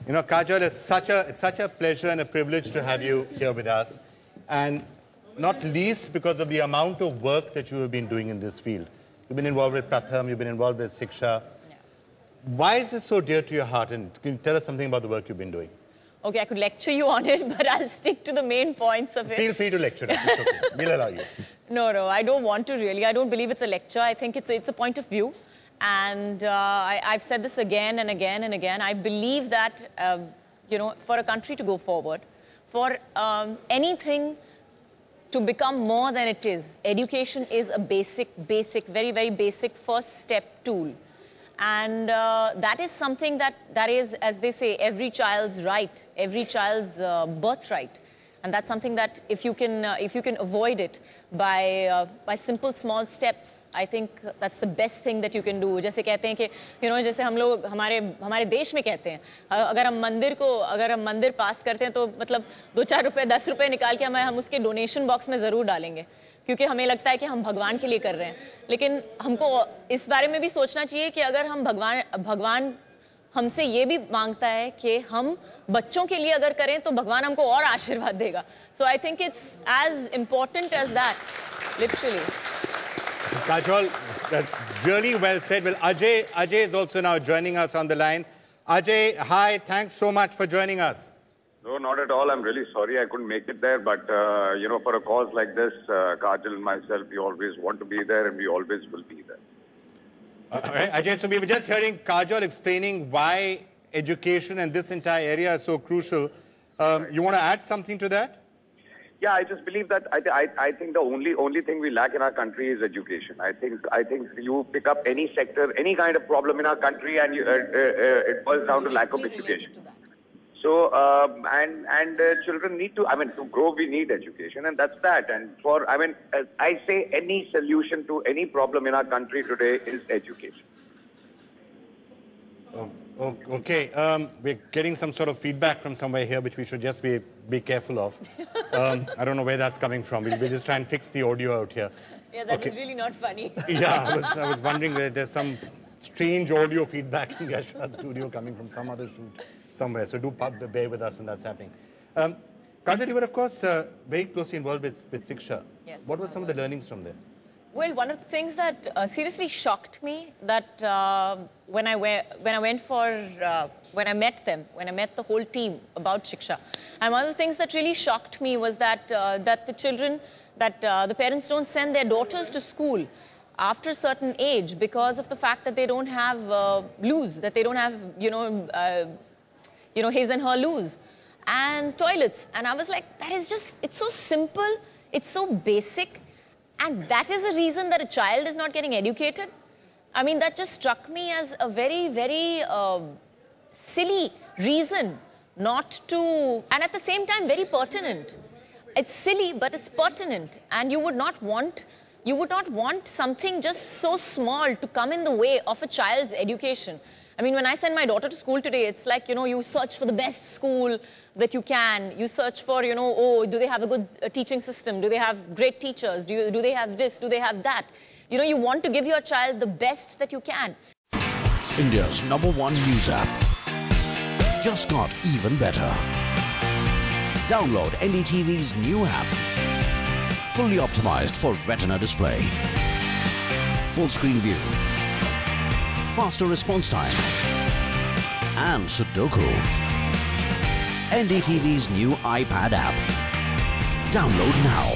You know, Kajal, it's such a pleasure and a privilege to have you here with us. And not least because of the amount of work that you have been doing in this field. You've been involved with Pratham, you've been involved with Siksha. Yeah. Why is this so dear to your heart? And can you tell us something about the work you've been doing? Okay, I could lecture you on it, but I'll stick to the main points of it. Feel free to lecture us. It's okay. We'll allow you. No, I don't want to really. I don't believe it's a lecture. I think it's a point of view. And I've said this again and again and again. I believe that, you know, for a country to go forward, for anything to become more than it is, education is a basic, very, very basic first step tool. And that is something that is, as they say, every child's right, every child's birthright. And that's something that if you can avoid it by simple small steps, I think that's the best thing that you can do. जैसे कहते हैं कि, you know, जैसे हम लोग हमारे देश में कहते हैं, अगर हम मंदिर पास करते हैं तो मतलब 2-4 रुपए 10 रुपए निकाल के हम उसके डोनेशन बॉक्स में जरूर डालेंगे, क्योंकि हमें लगता है कि हम भगवान के लिए कर रहे हैं. लेकिन हमको इस बारे में भी सोचना चाहिए कि अगर हम भगवान हमसे ये भी मांगता है कि हम बच्चों के लिए अगर करें तो भगवान हमको और आशीर्वाद देगा. So I think it's as important as that, literally. Kajol, that's really well said. Well, Ajay is also now joining us on the line. Ajay, hi, thanks so much for joining us. No, not at all. I'm really sorry I couldn't make it there. But, you know, for a cause like this, Kajal and myself, we always want to be there and we always will be there. All right, Ajay, so we were just hearing Kajal explaining why education and this entire area is so crucial. You want to add something to that? Yeah, I just believe that I think the only thing we lack in our country is education. I think you pick up any sector, any kind of problem in our country, and it boils down to lack of education. So, children need to, to grow, we need education, and that's that. And as I say, any solution to any problem in our country today is education. Okay, we're getting some sort of feedback from somewhere here, which we should just be careful of. I don't know where that's coming from. We'll just try and fix the audio out here. Yeah, that was really not funny. Yeah, I was wondering whether there's some strange audio feedback in Yashwad's studio coming from some other shoot somewhere. So do bear with us when that's happening. Kajal, you were, of course, very closely involved with Siksha. Yes. What were some of the learnings from there? Well, one of the things that seriously shocked me that when I met the whole team about Shiksha, and one of the things that really shocked me was that the parents don't send their daughters to school after a certain age because of the fact that they don't have loos, that they don't have his and her loos and toilets. And I was like, that is just, it's so simple, it's so basic. And that is the reason that a child is not getting educated. I mean, that just struck me as a very, very silly reason not to, and at the same time, very pertinent. It's silly, but it's pertinent. And you would not want something just so small to come in the way of a child's education. I mean, when I send my daughter to school today, it's like, you know, you search for the best school that you can. You search for, you know, oh, do they have a good teaching system? Do they have great teachers? Do they have this? Do they have that? You know, you want to give your child the best that you can. India's #1 news app just got even better. Download NDTV's new app. Fully optimized for retina display. Full screen view. Faster response time, and Sudoku. NDTV's new iPad app. Download now.